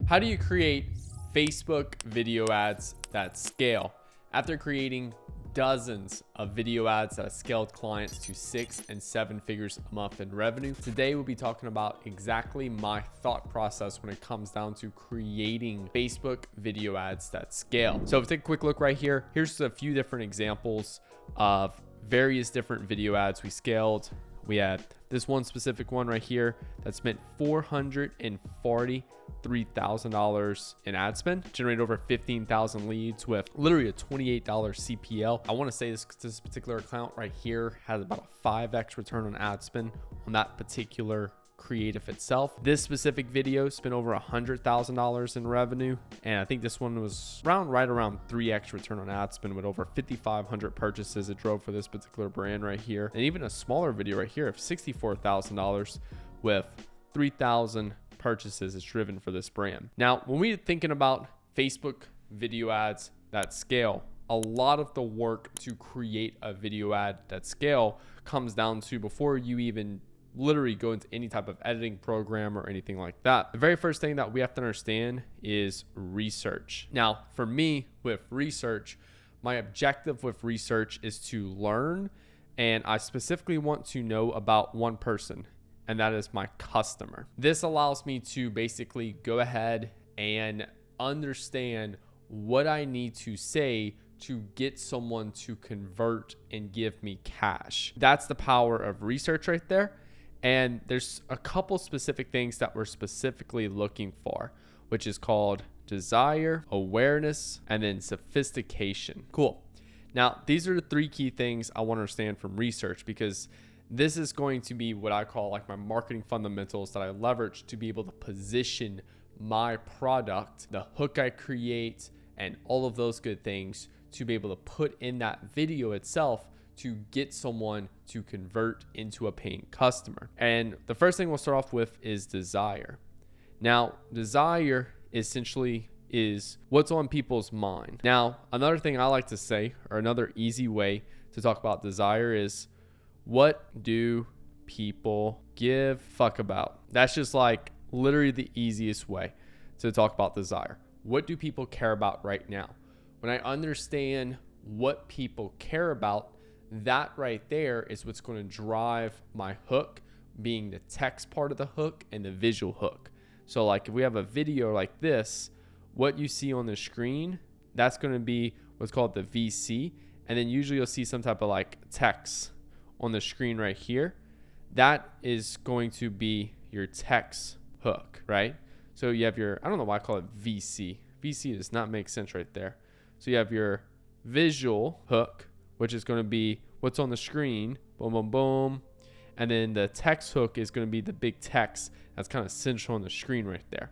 How do you create Facebook video ads that scale? After creating dozens of video ads that have scaled clients to 6 and 7 figures a month in revenue, today we'll be talking about exactly my thought process when it comes down to creating Facebook video ads that scale. So take a quick look right here. Here's a few different examples of various different video ads we scaled. We had this one specific one right here that spent $443,000 in ad spend, generated over 15,000 leads with literally a $28 CPL. I want to say this particular account right here has about a 5x return on ad spend on that particular creative itself. This specific video spent over $100,000 in revenue, and I think this one was right around 3x return on ad spend with over 5,500 purchases it drove for this particular brand right here. And even a smaller video right here of $64,000 with 3,000 purchases is driven for this brand. Now, when we're thinking about Facebook video ads that scale, a lot of the work to create a video ad that scale comes down to before you even literally go into any type of editing program or anything like that. The very first thing that we have to understand is research. Now, for me with research, my objective with research is to learn, and I specifically want to know about one person, and that is my customer. This allows me to basically go ahead and understand what I need to say to get someone to convert and give me cash. That's the power of research right there. And there's a couple specific things that we're specifically looking for, which is called desire, awareness, and then sophistication. Cool. Now, these are the three key things I want to understand from research, because this is going to be what I call like my marketing fundamentals that I leverage to be able to position my product, the hook I create, and all of those good things to be able to put in that video itself to get someone to convert into a paying customer. And the first thing we'll start off with is desire. Now, desire essentially is what's on people's mind. Now, another thing I like to say, or another easy way to talk about desire, is what do people give fuck about? That's just like literally the easiest way to talk about desire. What do people care about right now? When I understand what people care about, that right there is what's going to drive my hook, being the text part of the hook and the visual hook. So like if we have a video like this, what you see on the screen, that's going to be what's called the VC. And then usually you'll see some type of like text on the screen right here. That is going to be your text hook, right? So you have your, I don't know why I call it VC. VC does not make sense right there. So you have your visual hook, which is going to be what's on the screen, boom, boom, boom. And then the text hook is going to be the big text that's kind of central on the screen right there.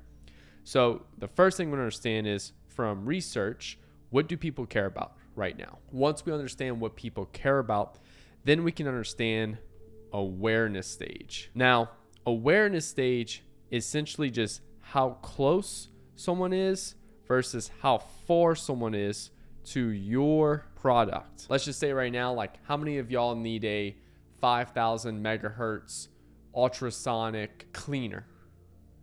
So the first thing we understand is from research, what do people care about right now? Once we understand what people care about, then we can understand awareness stage. Now, awareness stage is essentially just how close someone is versus how far someone is to your product. Let's just say right now, like how many of y'all need a 5,000 megahertz ultrasonic cleaner?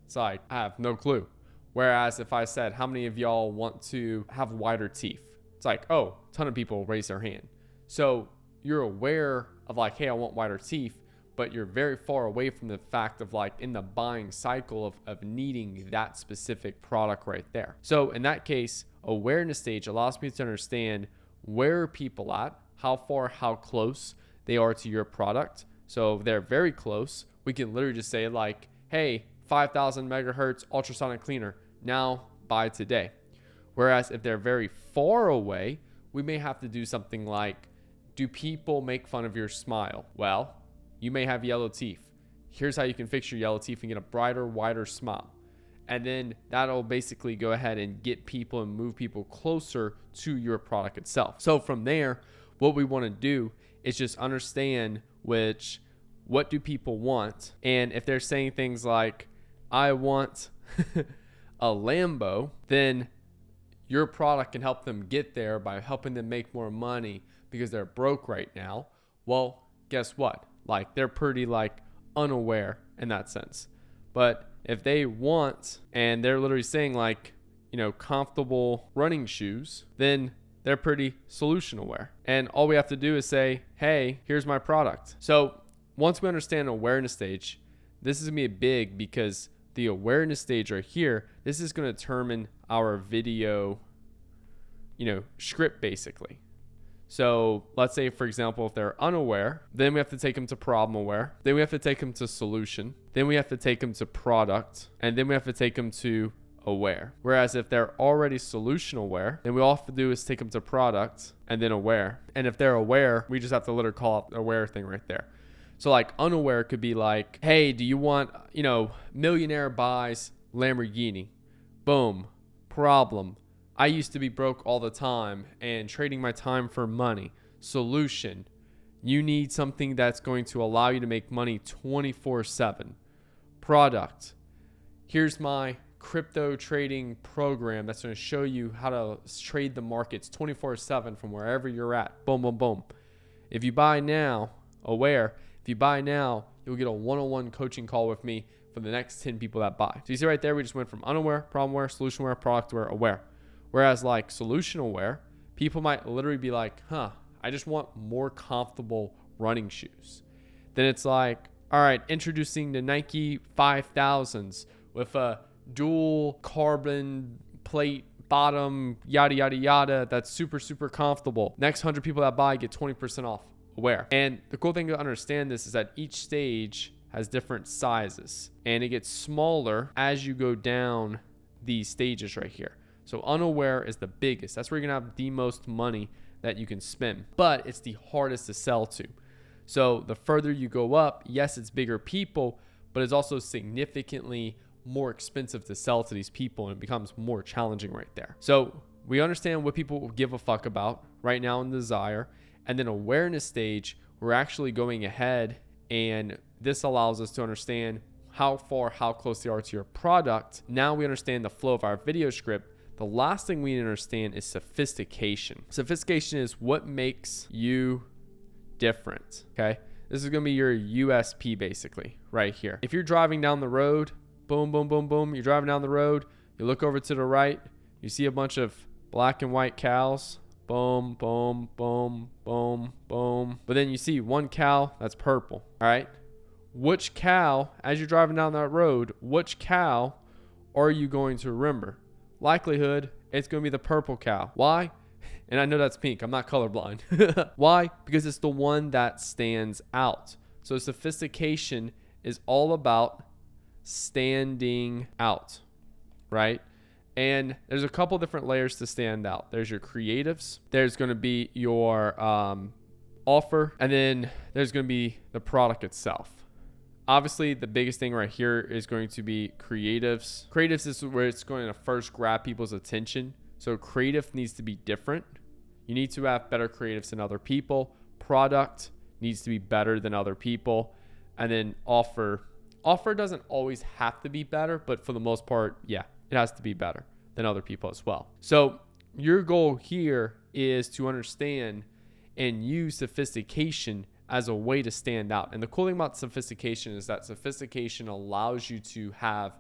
It's like, I have no clue. Whereas if I said, how many of y'all want to have whiter teeth? It's like, oh, a ton of people raise their hand. So you're aware of like, hey, I want whiter teeth, but you're very far away from the fact of like in the buying cycle of needing that specific product right there. So in that case, awareness stage allows me to understand where are people at, how far, how close they are to your product. So if they're very close, we can literally just say like, hey, 5,000 megahertz ultrasonic cleaner, now buy today. Whereas if they're very far away, we may have to do something like, do people make fun of your smile? Well, you may have yellow teeth. Here's how you can fix your yellow teeth and get a brighter, wider smile. And then that'll basically go ahead and get people and move people closer to your product itself. So from there, what we want to do is just understand what do people want? And if they're saying things like, I want a Lambo, then your product can help them get there by helping them make more money because they're broke right now. Well, guess what? Like they're pretty like unaware in that sense. But if they want, and they're literally saying like, comfortable running shoes, then they're pretty solution aware. And all we have to do is say, hey, here's my product. So once we understand awareness stage, this is gonna be big, because the awareness stage right here, this is gonna determine our video, script basically. So let's say, for example, if they're unaware, then we have to take them to problem aware. Then we have to take them to solution. Then we have to take them to product. And then we have to take them to aware. Whereas if they're already solution aware, then we all have to do is take them to product and then aware. And if they're aware, we just have to literally call out the aware thing right there. So like unaware could be like, hey, do you want, millionaire buys Lamborghini? Boom. Problem. I used to be broke all the time and trading my time for money. Solution. You need something that's going to allow you to make money 24/7. Product. Here's my crypto trading program that's going to show you how to trade the markets 24/7 from wherever you're at. Boom, boom, boom. If you buy now, aware, if you buy now, you'll get a one-on-one coaching call with me for the next 10 people that buy. So you see right there, we just went from unaware, problem aware, solution aware, product aware, aware. Whereas like solution aware, people might literally be like, I just want more comfortable running shoes. Then it's like, all right, introducing the Nike 5000s with a dual carbon plate bottom, yada, yada, yada. That's super, super comfortable. Next 100 people that buy get 20% off. Aware. And the cool thing to understand this is that each stage has different sizes, and it gets smaller as you go down these stages right here. So unaware is the biggest. That's where you're going to have the most money that you can spend, but it's the hardest to sell to. So the further you go up, yes, it's bigger people, but it's also significantly more expensive to sell to these people, and it becomes more challenging right there. So we understand what people give a fuck about right now in desire. And then awareness stage, we're actually going ahead, and this allows us to understand how close they are to your product. Now we understand the flow of our video script. The last thing we need to understand is sophistication. Sophistication is what makes you different, okay? This is gonna be your USP basically right here. If you're driving down the road, boom, boom, boom, boom, you're driving down the road, you look over to the right, you see a bunch of black and white cows, boom, boom, boom, boom, boom. But then you see one cow that's purple, all right? Which cow, as you're driving down that road, which cow are you going to remember? Likelihood, it's going to be the purple cow. Why? And I know that's pink. I'm not colorblind. Why? Because it's the one that stands out. So sophistication is all about standing out, right? And there's a couple different layers to stand out. There's your creatives. There's going to be your offer. And then there's going to be the product itself. Obviously, the biggest thing right here is going to be creatives. Creatives is where it's going to first grab people's attention. So creative needs to be different. You need to have better creatives than other people. Product needs to be better than other people. And then offer. Offer doesn't always have to be better, but for the most part, yeah, it has to be better than other people as well. So your goal here is to understand and use sophistication as a way to stand out. And the cool thing about sophistication is that sophistication allows you to have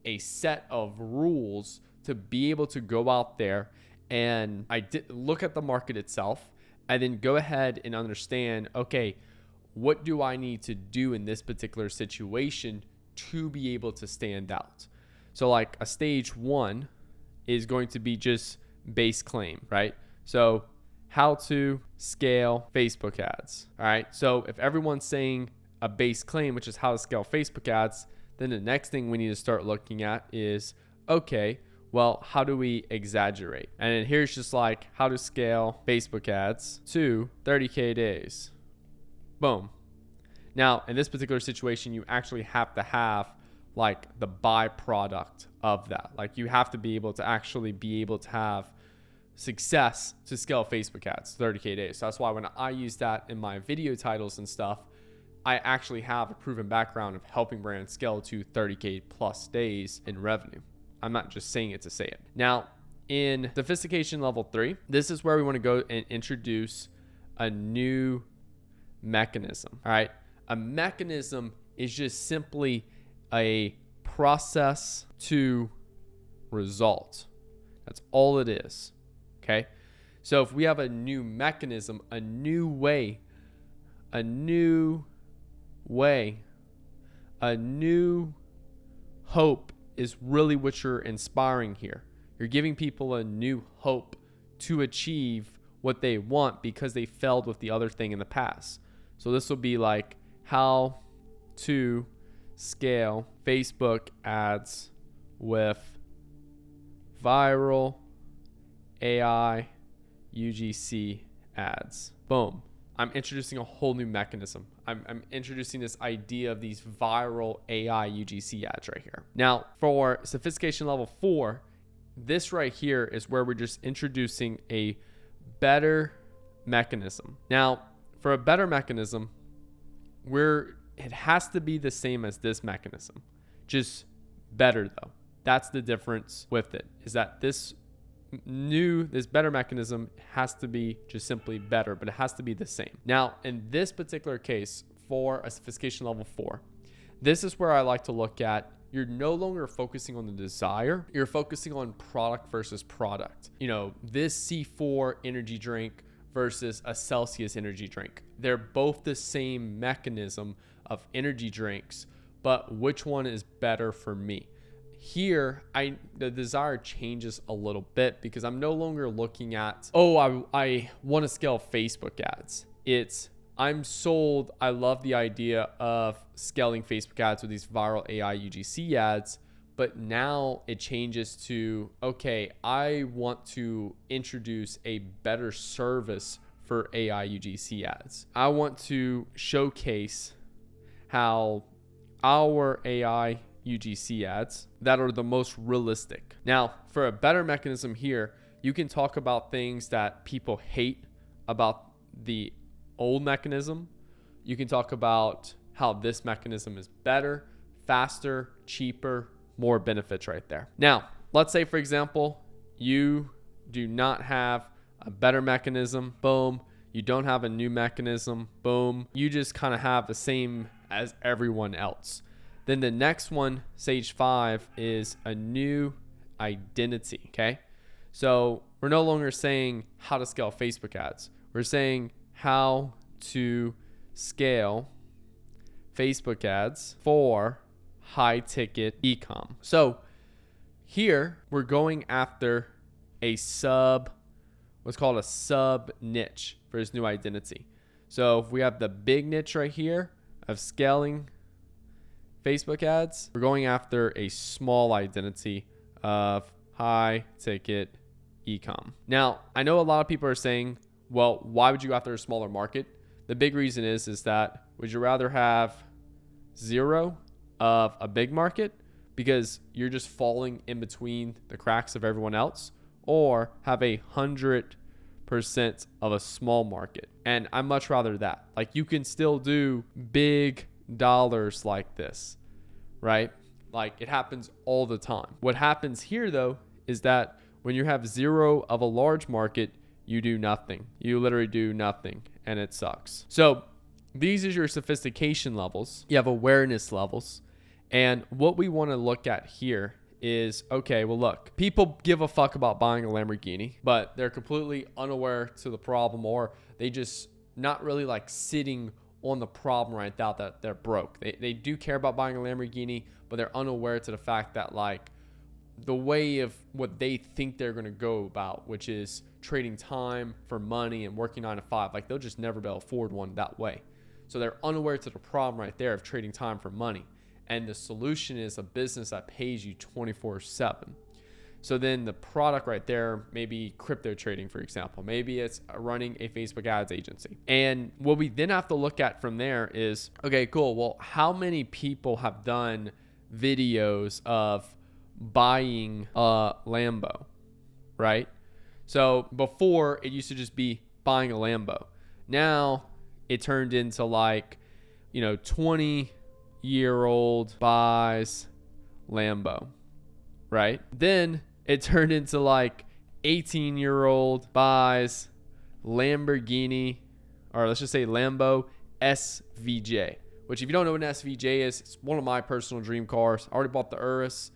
a set of rules to be able to go out there and look at the market itself, and then go ahead and understand, okay, what do I need to do in this particular situation to be able to stand out? So like a stage 1 is going to be just base claim, right? So how to scale Facebook ads. All right. So if everyone's saying a base claim, which is how to scale Facebook ads, then the next thing we need to start looking at is, okay, well, how do we exaggerate? And then here's just like how to scale Facebook ads to 30K days. Boom. Now, in this particular situation, you actually have to have like the byproduct of that. Like you have to be able to actually be able to have success to scale Facebook ads 30K days. So that's why when I use that in my video titles and stuff, I actually have a proven background of helping brands scale to 30K plus days in revenue. I'm not just saying it to say it. Now, in sophistication level 3, this is where we want to go and introduce a new mechanism. All right. A mechanism is just simply a process to result. That's all it is. Okay. So if we have a new mechanism, a new way, a new hope is really what you're inspiring here. You're giving people a new hope to achieve what they want because they failed with the other thing in the past. So this will be like how to scale Facebook ads with viral AI UGC ads. Boom. I'm introducing a whole new mechanism. I'm introducing this idea of these viral AI UGC ads right here. Now, for sophistication level 4, this right here is where we're just introducing a better mechanism. Now, for a better mechanism, it has to be the same as this mechanism, just better though. That's the difference with it, is that this better mechanism has to be just simply better, but it has to be the same. Now, in this particular case, for a sophistication level 4, this is where I like to look at, you're no longer focusing on the desire, you're focusing on product versus product. You know, this C4 energy drink versus a Celsius energy drink. They're both the same mechanism of energy drinks, but which one is better for me? Here, the desire changes a little bit because I'm no longer looking at, I want to scale Facebook ads. I'm sold. I love the idea of scaling Facebook ads with these viral AI UGC ads, but now it changes to, okay, I want to introduce a better service for AI UGC ads. I want to showcase how our AI UGC ads that are the most realistic. Now, for a better mechanism here, you can talk about things that people hate about the old mechanism. You can talk about how this mechanism is better, faster, cheaper, more benefits right there. Now, let's say, for example, you do not have a better mechanism. Boom. You don't have a new mechanism. Boom. You just kind of have the same as everyone else. Then the next one, stage 5, is a new identity, okay? So we're no longer saying how to scale Facebook ads. We're saying how to scale Facebook ads for high ticket e-com. So here we're going after what's called a sub niche for this new identity. So if we have the big niche right here of scaling Facebook ads, we're going after a small identity of high ticket e-com. Now, I know a lot of people are saying, well, why would you go after a smaller market? The big reason is that would you rather have 0 of a big market because you're just falling in between the cracks of everyone else, or have 100% of a small market? And I much rather that. Like, you can still do big dollars like this, right? Like, it happens all the time. What happens here though is that when you have 0 of a large market, you do nothing. You literally do nothing, and it sucks. So these are your sophistication levels. You have awareness levels. And what we want to look at here is, okay, well, look, people give a fuck about buying a Lamborghini, but they're completely unaware to the problem, or they just not really like sitting on the problem right now that they're broke. They do care about buying a Lamborghini, but they're unaware to the fact that like the way of what they think they're going to go about, which is trading time for money and working 9 to 5, like they'll just never be able to afford one that way. So they're unaware to the problem right there of trading time for money. And the solution is a business that pays you 24/7. So then the product right there, maybe crypto trading, for example, maybe it's running a Facebook ads agency. And what we then have to look at from there is, okay, cool. Well, how many people have done videos of buying a Lambo, right? So before it used to just be buying a Lambo. Now it turned into like, 20-year-old buys Lambo, right? Then it turned into like 18-year-old buys Lamborghini, or let's just say Lambo SVJ, which if you don't know what an SVJ is, it's one of my personal dream cars. I already bought the Urus,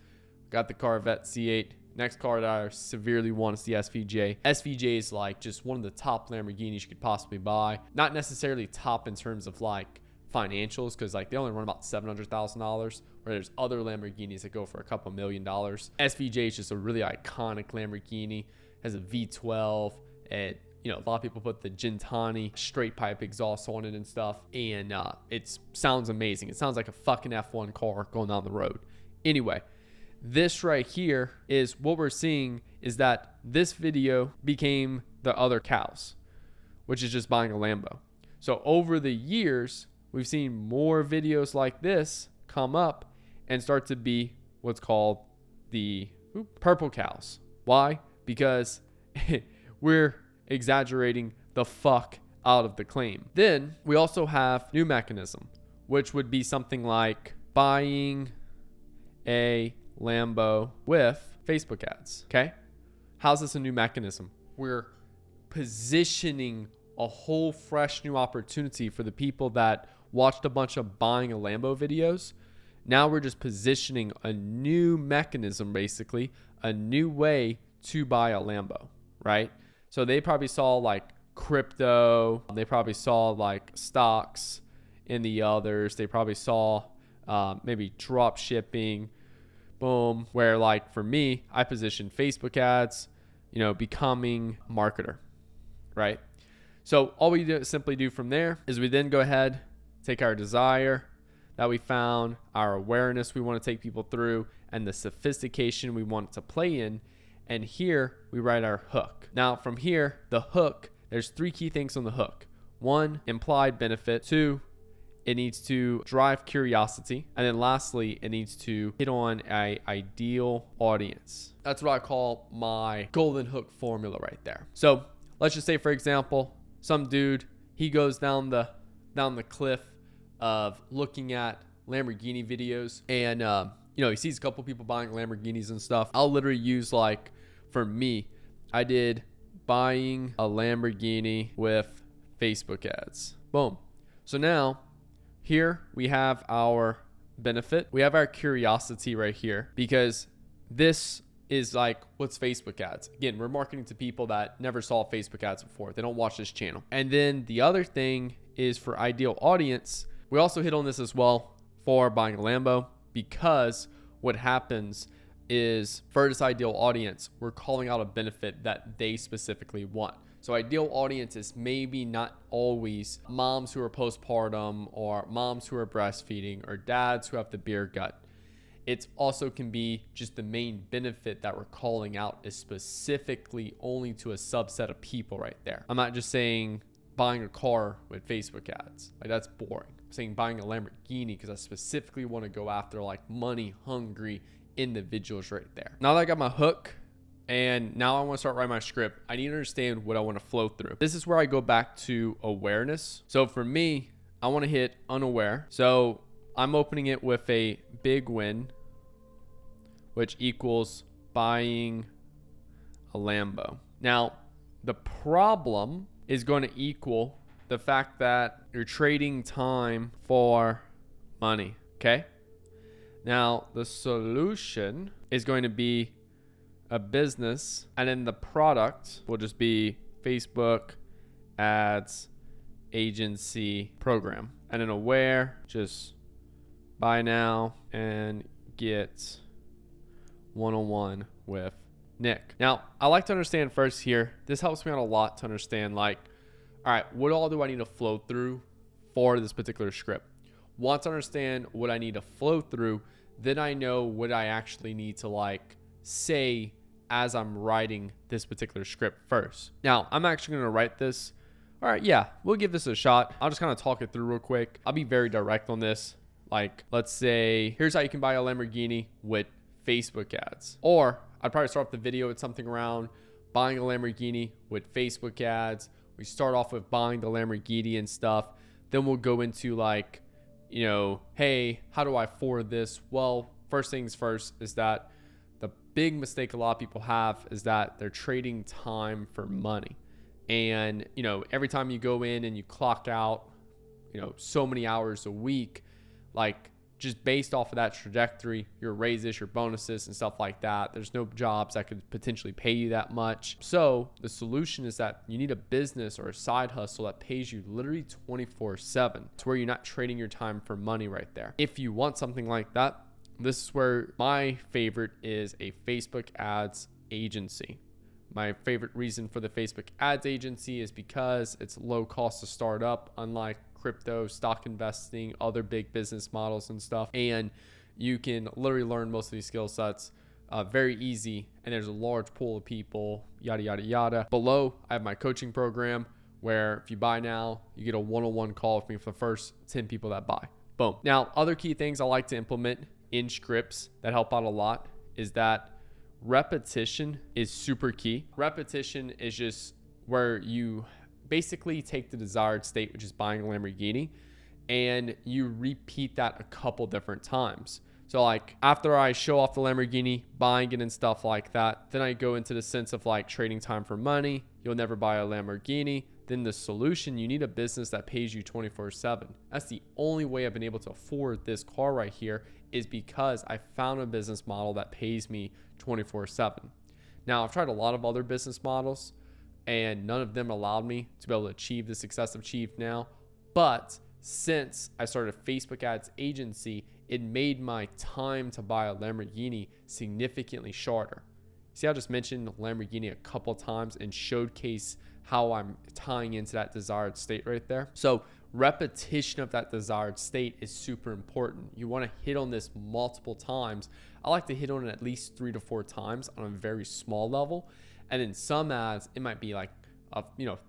got the Corvette C8. Next car that I severely want is the SVJ. SVJ is like just one of the top Lamborghinis you could possibly buy. Not necessarily top in terms of like financials, because like they only run about $700,000, where there's other Lamborghinis that go for a couple $1 million. SVJ is just a really iconic Lamborghini. Has a V12, and you know, a lot of people put the Gentani straight pipe exhaust on it and stuff, and it sounds amazing. It sounds like a fucking F1 car going down the road. Anyway, this right here is what we're seeing, is that this video became the other cows, which is just buying a Lambo. So over the years, we've seen more videos like this come up and start to be what's called the purple cows. Why? Because we're exaggerating the fuck out of the claim. Then we also have new mechanism, which would be something like buying a Lambo with Facebook ads. Okay. How's this a new mechanism? We're positioning a whole fresh new opportunity for the people that watched a bunch of buying a Lambo videos. Now we're just positioning a new mechanism, basically a new way to buy a Lambo, right? So they probably saw like crypto, they probably saw like stocks in the others, they probably saw maybe drop shipping, boom, where like for me, I position Facebook ads, you know, becoming a marketer, right? So all we simply do from there is we then go ahead, take our desire that we found, our awareness we want to take people through, and the sophistication we want to play in. And here we write our hook. Now from here, the hook, there's 3 key things on the hook. 1, implied benefit. 2, it needs to drive curiosity. And then lastly, it needs to hit on an ideal audience. That's what I call my golden hook formula right there. So let's just say, for example, some dude, he goes down the cliff of looking at Lamborghini videos, and you know, he sees a couple people buying Lamborghinis and stuff. I'll literally use, like, for me, I did buying a Lamborghini with Facebook ads. Boom. So now here we have our benefit. We have our curiosity right here, because this is like, what's Facebook ads? Again, we're marketing to people that never saw Facebook ads before. They don't watch this channel. And then the other thing is for ideal audience. We also hit on this as well for buying a Lambo, because what happens is for this ideal audience, we're calling out a benefit that they specifically want. So ideal audience is maybe not always moms who are postpartum, or moms who are breastfeeding, or dads who have the beer gut. It also can be just the main benefit that we're calling out is specifically only to a subset of people right there. I'm not just saying buying a car with Facebook ads. Like, that's boring. I'm saying buying a Lamborghini because I specifically want to go after like money hungry individuals right there. Now that I got my hook, and now I want to start writing my script, I need to understand what I want to flow through. This is where I go back to awareness. So for me, I want to hit unaware. So I'm opening it with a big win, which equals buying a Lambo. Now, the problem is going to equal the fact that you're trading time for money, okay? Now, the solution is going to be a business, and then the product will just be Facebook ads agency program. And then aware, just buy now and get one-on-one with Nick. Now, I like to understand first here, this helps me out a lot to understand, like, all right, what all do I need to flow through for this particular script? Once I understand what I need to flow through, then I know what I actually need to like say as I'm writing this particular script first. Now, I'm actually going to write this. All right, yeah, we'll give this a shot. I'll just kind of talk it through real quick. I'll be very direct on this. Like, let's say, here's how you can buy a Lamborghini with Facebook ads. Or I'd probably start off the video with something around buying a Lamborghini with Facebook ads. We start off with buying the Lamborghini and stuff. Then we'll go into like, you know, hey, how do I afford this? Well, first things first is that the big mistake a lot of people have is that they're trading time for money. And, you know, every time you go in and you clock out, so many hours a week, like just based off of that trajectory, your raises, your bonuses and stuff like that, there's no jobs that could potentially pay you that much. So the solution is that you need a business or a side hustle that pays you literally 24/7 to where you're not trading your time for money right there. If you want something like that, this is where my favorite is a Facebook ads agency. My favorite reason for the Facebook ads agency is because it's low cost to start up, unlike crypto, stock investing, other big business models and stuff. And you can literally learn most of these skill sets very easy. And there's a large pool of people, yada, yada, yada. Below, I have my coaching program where if you buy now, you get a one-on-one call with me for the first 10 people that buy. Boom. Now, other key things I like to implement in scripts that help out a lot is that repetition is super key. Repetition is just where you basically take the desired state, which is buying a Lamborghini, and you repeat that a couple different times. So like after I show off the Lamborghini, buying it and stuff like that, then I go into the sense of like trading time for money. You'll never buy a Lamborghini. Then the solution, you need a business that pays you 24/7. That's the only way I've been able to afford this car right here, is because I found a business model that pays me 24/7. Now, I've tried a lot of other business models and none of them allowed me to be able to achieve the success I've achieved now. But since I started a Facebook ads agency, it made my time to buy a Lamborghini significantly shorter. See, I just mentioned Lamborghini a couple times and showcase how I'm tying into that desired state right there. So repetition of that desired state is super important. You want to hit on this multiple times. I like to hit on it at least 3 to 4 times on a very small level. And in some ads, it might be like a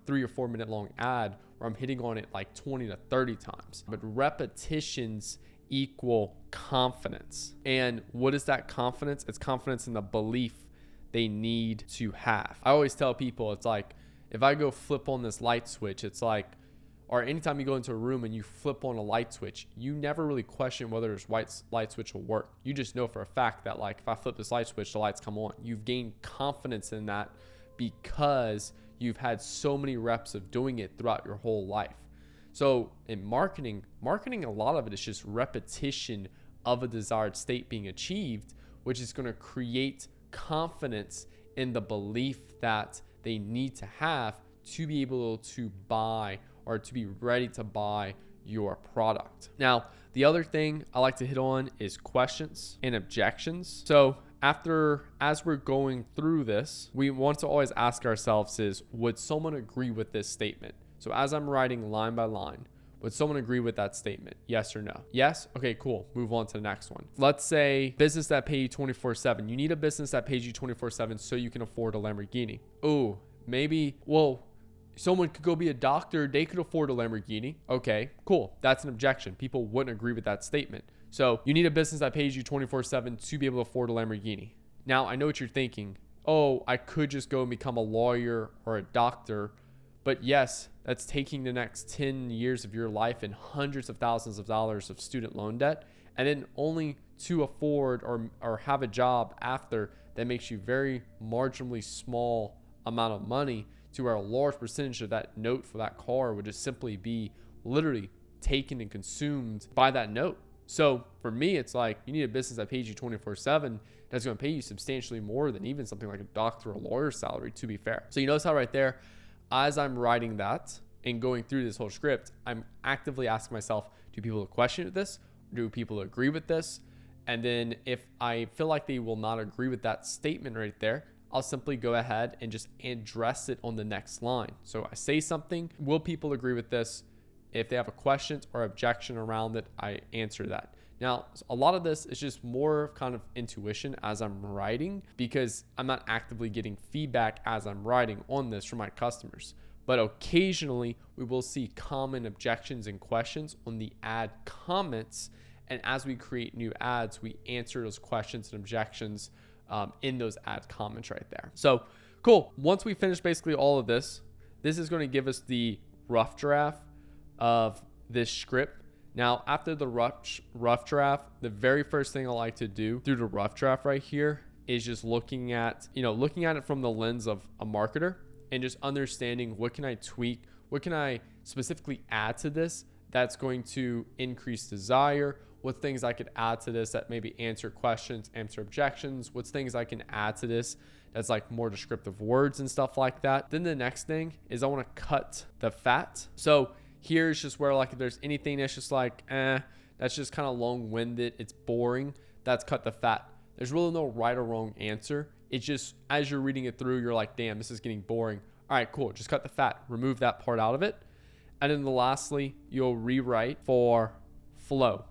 3 or 4 minute long ad where I'm hitting on it like 20 to 30 times. But repetitions equal confidence. And what is that confidence? It's confidence in the belief they need to have. I always tell people, it's like, if I go flip on this light switch, it's like, or anytime you go into a room and you flip on a light switch, you never really question whether this light switch will work. You just know for a fact that like, if I flip this light switch, the lights come on. You've gained confidence in that because you've had so many reps of doing it throughout your whole life. So in marketing, a lot of it is just repetition of a desired state being achieved, which is going to create confidence in the belief that they need to have to be able to buy or to be ready to buy your product. Now, the other thing I like to hit on is questions and objections. So as we're going through this, we want to always ask ourselves is, would someone agree with this statement? So as I'm writing line by line, would someone agree with that statement? Yes or no? Yes? Okay, cool. Move on to the next one. Let's say business that pay you 24/7. You need a business that pays you 24/7 so you can afford a Lamborghini. Oh, maybe, well, someone could go be a doctor. They could afford a Lamborghini. Okay, cool. That's an objection. People wouldn't agree with that statement. So you need a business that pays you 24/7 to be able to afford a Lamborghini. Now, I know what you're thinking. Oh, I could just go and become a lawyer or a doctor. But yes, that's taking the next 10 years of your life and hundreds of thousands of dollars of student loan debt, and then only to afford or have a job after that makes you very marginally small amount of money, to where a large percentage of that note for that car would just simply be literally taken and consumed by that note. So for me, it's like, you need a business that pays you 24/7 that's going to pay you substantially more than even something like a doctor or lawyer salary, to be fair. So you notice how right there, as I'm writing that and going through this whole script, I'm actively asking myself, do people question this? Do people agree with this? And then if I feel like they will not agree with that statement right there, I'll simply go ahead and just address it on the next line. So I say something, will people agree with this? If they have a question or objection around it, I answer that. Now, a lot of this is just more kind of intuition as I'm writing, because I'm not actively getting feedback as I'm writing on this from my customers. But occasionally we will see common objections and questions on the ad comments. And as we create new ads, we answer those questions and objections in those ad comments right there. So cool. Once we finish basically all of this, this is going to give us the rough draft of this script. Now, after the rough draft, the very first thing I like to do through the rough draft right here is just looking at it from the lens of a marketer and just understanding what can I tweak, what can I specifically add to this that's going to increase desire, what things I could add to this that maybe answer questions, answer objections, what's things I can add to this that's like more descriptive words and stuff like that. Then the next thing is I want to cut the fat. So here's just where like if there's anything that's just like, that's just kind of long-winded, it's boring, that's cut the fat. There's really no right or wrong answer. It's just as you're reading it through, you're like, damn, this is getting boring. All right, cool. Just cut the fat, remove that part out of it. And then lastly, you'll rewrite for flow.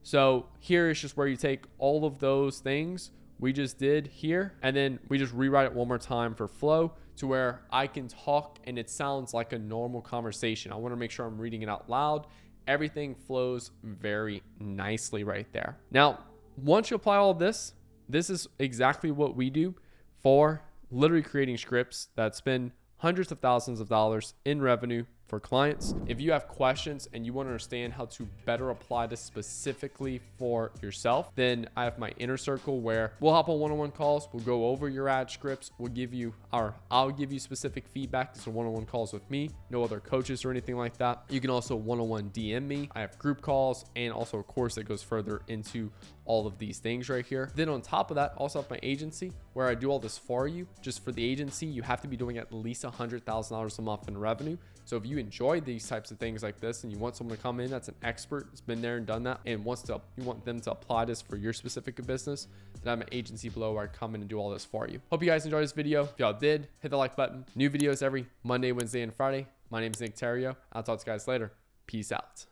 So here is just where you take all of those things we just did here, and then we just rewrite it one more time for flow to where I can talk and it sounds like a normal conversation. I want to make sure I'm reading it out loud. Everything flows very nicely right there. Now, once you apply all of this, this is exactly what we do for literally creating scripts that spend hundreds of thousands of dollars in revenue for clients. If you have questions and you want to understand how to better apply this specifically for yourself, then I have my inner circle where we'll hop on one-on-one calls. We'll go over your ad scripts. I'll give you specific feedback. These are one-on-one calls with me, no other coaches or anything like that. You can also one-on-one DM me. I have group calls and also a course that goes further into all of these things right here. Then on top of that, also have my agency where I do all this for you. Just for the agency, you have to be doing at least $100,000 a month in revenue. So if you enjoy these types of things like this and you want someone to come in that's an expert, has been there and done that, and you want them to apply this for your specific business, then I have an agency below where I come in and do all this for you. Hope you guys enjoyed this video. If y'all did, hit the like button. New videos every Monday, Wednesday, and Friday. My name is Nick Theriot. I'll talk to you guys later. Peace out.